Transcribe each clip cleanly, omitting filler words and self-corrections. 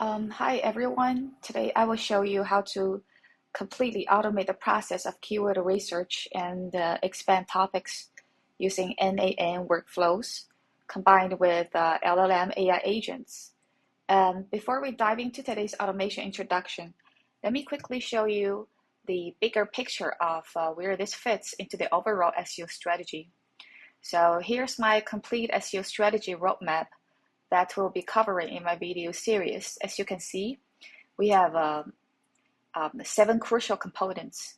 Hi everyone. Today I will show you how to completely automate the process of keyword research and expand topics using N8N workflows combined with LLM AI agents. Before we dive into today's automation introduction, let me quickly show you the bigger picture of where this fits into the overall SEO strategy. So here's my complete SEO strategy roadmap that we'll be covering in my video series. As you can see, we have 7 crucial components.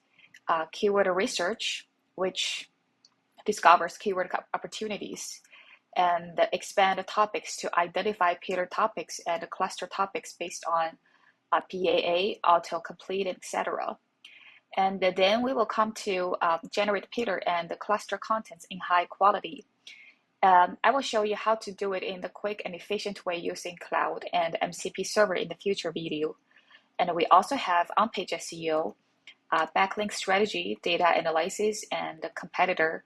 Keyword research, which discovers keyword opportunities, and expand the topics to identify pillar topics and cluster topics based on PAA, autocomplete, etc. And then we will come to generate pillar and the cluster contents in high quality. I will show you how to do it in the quick and efficient way using cloud and MCP server in the future video. And we also have on-page SEO, backlink strategy, data analysis, and competitor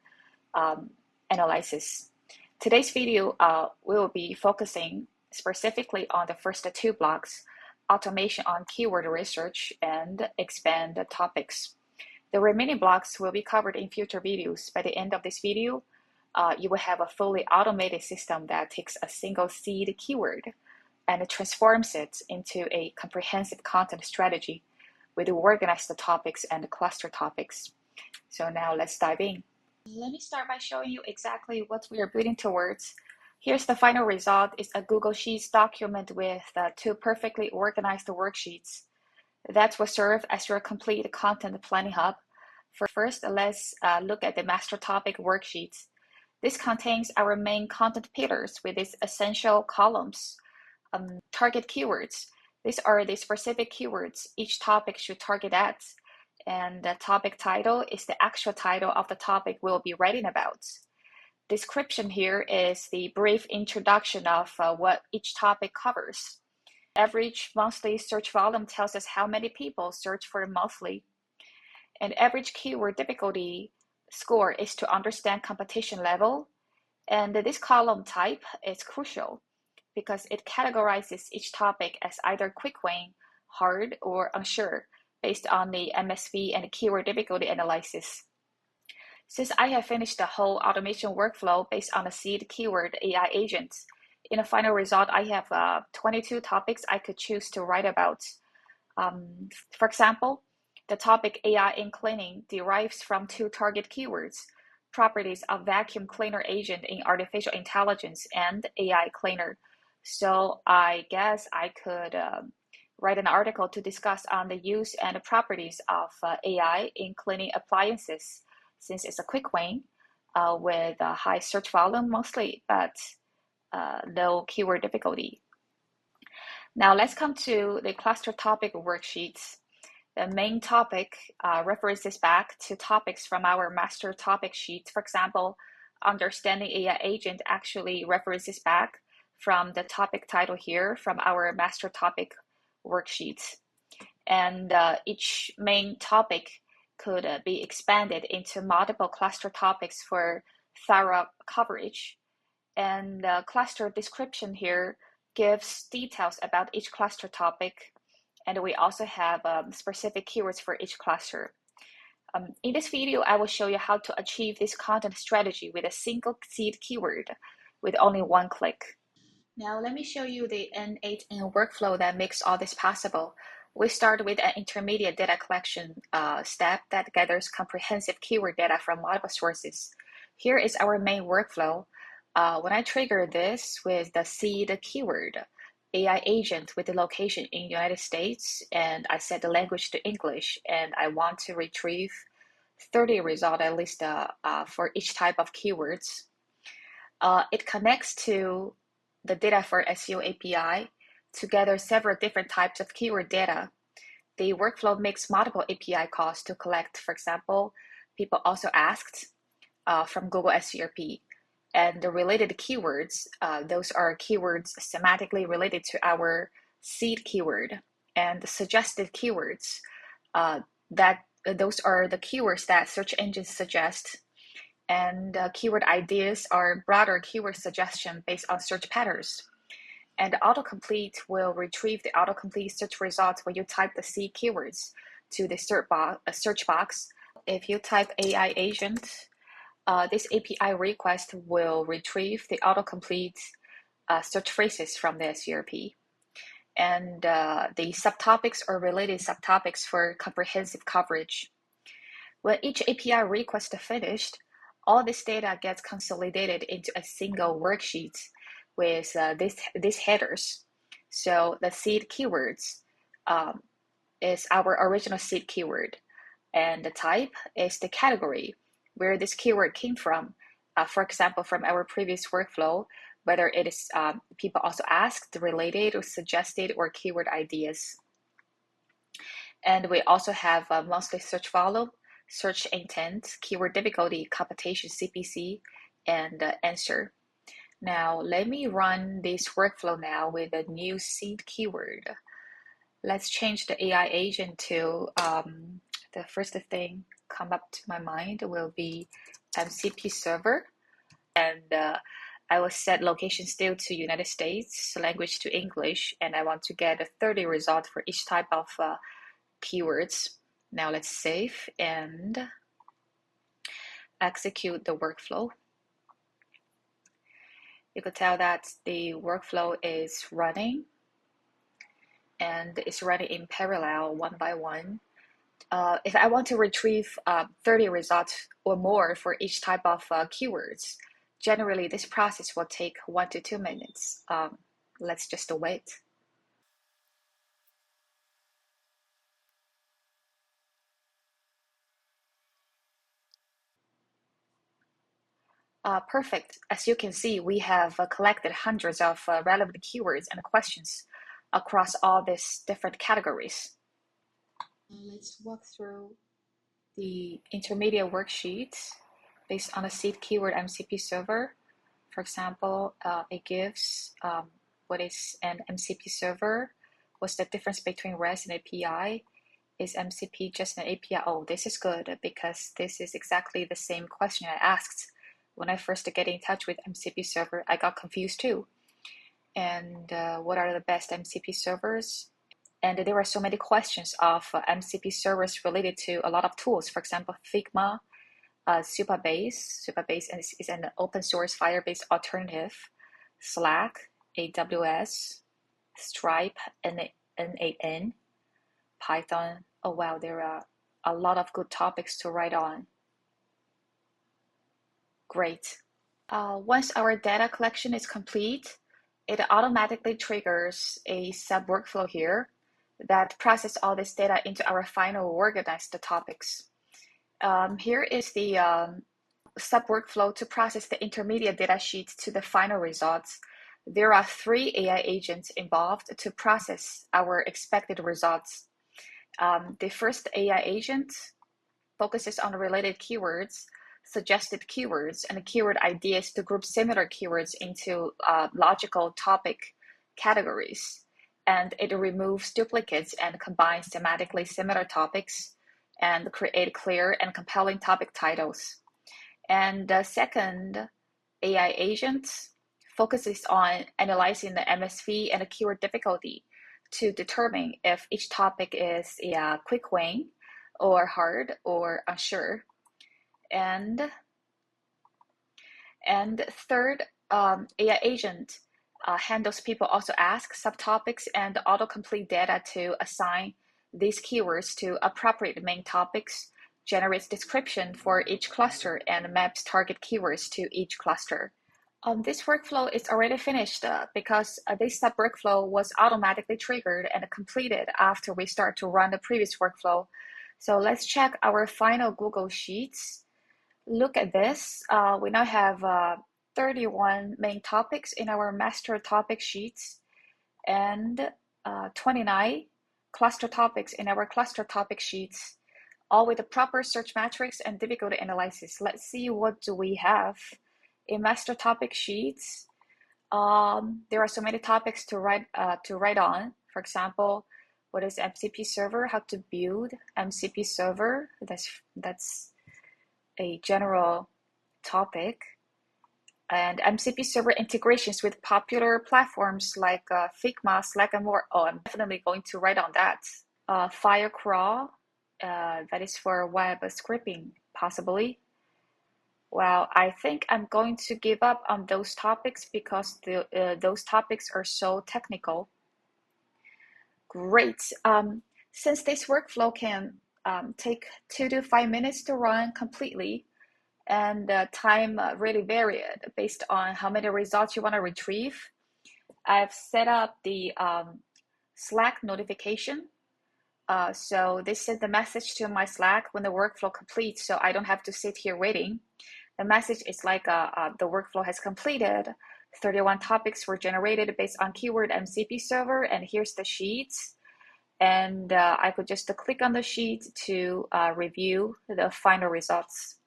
analysis. Today's video we will be focusing specifically on the first 2 blocks, automation on keyword research and expand the topics. The remaining blocks will be covered in future videos. By the end of this video, you will have a fully automated system that takes a single seed keyword and transforms it into a comprehensive content strategy with organized topics and cluster topics. So now let's dive in. Let me start by showing you exactly what we are building towards. Here's the final result. It's a Google Sheets document with 2 perfectly organized worksheets that will serve as your complete content planning hub. First, let's look at the master topic worksheets. This contains our main content pillars with its essential columns. Target keywords. These are the specific keywords each topic should target at. And the topic title is the actual title of the topic we'll be writing about. Description here is the brief introduction of what each topic covers. Average monthly search volume tells us how many people search for monthly. And average keyword difficulty score is to understand competition level. And this column type is crucial because it categorizes each topic as either quick win, hard, or unsure based on the MSV and keyword difficulty analysis. Since I have finished the whole automation workflow based on the seed keyword AI agents, in the final result, I have 22 topics I could choose to write about. For example, the topic AI in cleaning derives from 2 target keywords, properties of vacuum cleaner agent in artificial intelligence and AI cleaner. So I guess I could write an article to discuss on the use and properties of AI in cleaning appliances, since it's a quick win with a high search volume mostly, but low keyword difficulty. Now let's come to the cluster topic worksheets. The main topic references back to topics from our master topic sheet. For example, understanding AI agent actually references back from the topic title here from our master topic worksheet. And each main topic could be expanded into multiple cluster topics for thorough coverage. And the cluster description here gives details about each cluster topic. And we also have specific keywords for each cluster. In this video, I will show you how to achieve this content strategy with a single seed keyword with only 1 click. Now let me show you the N8N workflow that makes all this possible. We start with an intermediate data collection step that gathers comprehensive keyword data from multiple sources. Here is our main workflow. When I trigger this with the seed keyword, AI agent with the location in United States, and I set the language to English, and I want to retrieve 30 results at least for each type of keywords. It connects to the DataforSEO API to gather several different types of keyword data. The workflow makes multiple API calls to collect, for example, people also asked from Google SERP. And the related keywords, those are keywords semantically related to our seed keyword, and the suggested keywords, those are the keywords that search engines suggest. And keyword ideas are broader keyword suggestion based on search patterns. And the autocomplete will retrieve the autocomplete search results when you type the C keywords to the search box. If you type AI agent, this API request will retrieve the autocomplete search phrases from the SERP and the subtopics or related subtopics for comprehensive coverage. When each API request is finished, all this data gets consolidated into a single worksheet with these headers. So the seed keywords is our original seed keyword, and the type is the category where this keyword came from. For example, from our previous workflow, whether it is people also asked, related, or suggested, or keyword ideas. And we also have monthly search volume, search intent, keyword difficulty, computation CPC, and answer. Now, let me run this workflow now with a new seed keyword. Let's change the AI agent to the first thing come up to my mind will be MCP server, and I will set location still to United States, language to English, and I want to get a 30 result for each type of keywords. Now let's save and execute the workflow. You could tell that the workflow is running, and it's running in parallel one by one. If I want to retrieve 30 results or more for each type of keywords, generally this process will take 1 to 2 minutes. Let's just wait. Perfect. As you can see, we have collected hundreds of relevant keywords and questions across all these different categories. Let's walk through the intermediate worksheets based on a seed keyword MCP server. For example, it gives what is an MCP server, what's the difference between REST and API, is MCP just an API? Oh, this is good because this is exactly the same question I asked when I first get in touch with MCP server. I got confused too. And what are the best MCP servers? And there are so many questions of MCP servers related to a lot of tools. For example, Figma, Supabase. Supabase is an open source Firebase alternative. Slack, AWS, Stripe, N8N, Python. Oh wow, there are a lot of good topics to write on. Great. Once our data collection is complete, it automatically triggers a sub workflow here that process all this data into our final organized topics. Here is the sub workflow to process the intermediate data sheet to the final results. There are 3 AI agents involved to process our expected results. The first AI agent focuses on related keywords, suggested keywords, and keyword ideas to group similar keywords into logical topic categories. And it removes duplicates and combines thematically similar topics and create clear and compelling topic titles. And the second AI agent focuses on analyzing the MSV and the keyword difficulty to determine if each topic is a quick win or hard or unsure. And third, AI agent handles people also ask subtopics and autocomplete data to assign these keywords to appropriate main topics, generates description for each cluster, and maps target keywords to each cluster. This workflow is already finished because this sub workflow was automatically triggered and completed after we start to run the previous workflow. So let's check our final Google Sheets. Look at this. We now have 31 main topics in our master topic sheets and 29 cluster topics in our cluster topic sheets, all with the proper search metrics and difficulty analysis. Let's see what do we have in master topic sheets. There are so many topics to write on. For example, what is MCP server? How to build MCP server? That's a general topic. and MCP server integrations with popular platforms like Figma, Slack, and more. Oh, I'm definitely going to write on that. Firecrawl, that is for web scripting, possibly. Well, I think I'm going to give up on those topics because those topics are so technical. Great. Since this workflow can take 2 to 5 minutes to run completely, and time really varied based on how many results you want to retrieve, I've set up the Slack notification. So this sends the message to my Slack when the workflow completes, so I don't have to sit here waiting. The message is like the workflow has completed. 31 topics were generated based on keyword MCP server, and here's the sheets. And I could just click on the sheet to review the final results.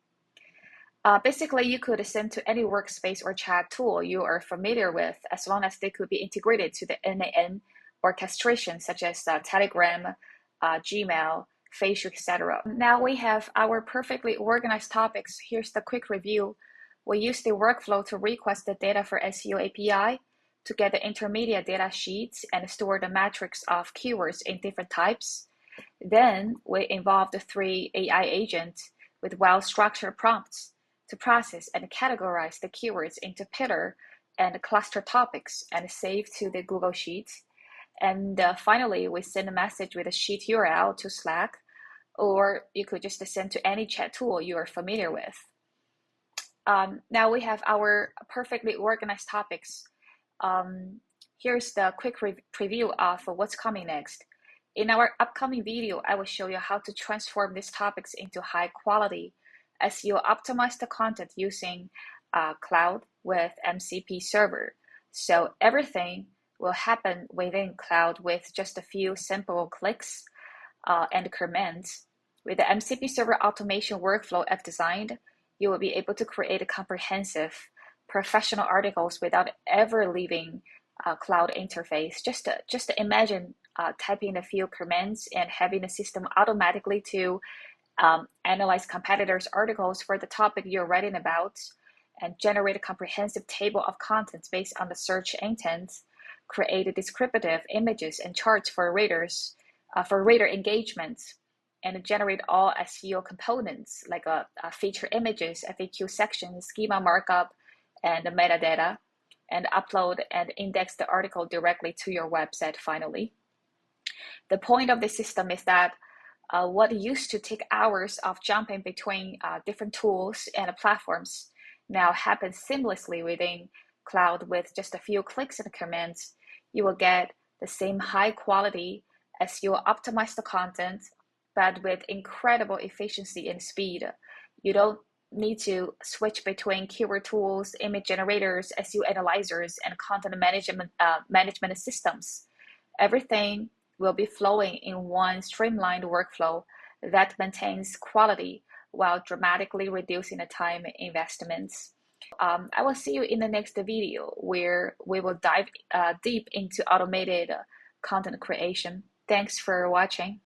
Basically, you could send to any workspace or chat tool you are familiar with, as long as they could be integrated to the N8N orchestration, such as Telegram, Gmail, Facebook, etc. Now we have our perfectly organized topics. Here's the quick review. We use the workflow to request the DataforSEO API to get the intermediate data sheets and store the metrics of keywords in different types. Then we involve the 3 AI agents with well-structured prompts to process and categorize the keywords into pillar and cluster topics and save to the Google Sheets. And finally, we send a message with a sheet URL to Slack, or you could just send to any chat tool you are familiar with. Now we have our perfectly organized topics. Here's the quick preview of what's coming next. In our upcoming video, I will show you how to transform these topics into high quality SEO optimized content using cloud with MCP server. So everything will happen within cloud with just a few simple clicks and commands. With the MCP server automation workflow I've designed, you will be able to create comprehensive professional articles without ever leaving cloud interface. Just imagine typing a few commands and having the system automatically to analyze competitors' articles for the topic you're writing about, and generate a comprehensive table of contents based on the search intent, create descriptive images and charts for readers, for reader engagement, and generate all SEO components like feature images, FAQ section, schema markup, and metadata, and upload and index the article directly to your website finally. The point of the system is that what used to take hours of jumping between different tools and platforms now happens seamlessly within cloud with just a few clicks and commands. You will get the same high quality SEO optimized content, but with incredible efficiency and speed. You don't need to switch between keyword tools, image generators, SEO analyzers, and content management systems. Everything will be flowing in one streamlined workflow that maintains quality while dramatically reducing the time investments. I will see you in the next video where we will dive deep into automated content creation. Thanks for watching.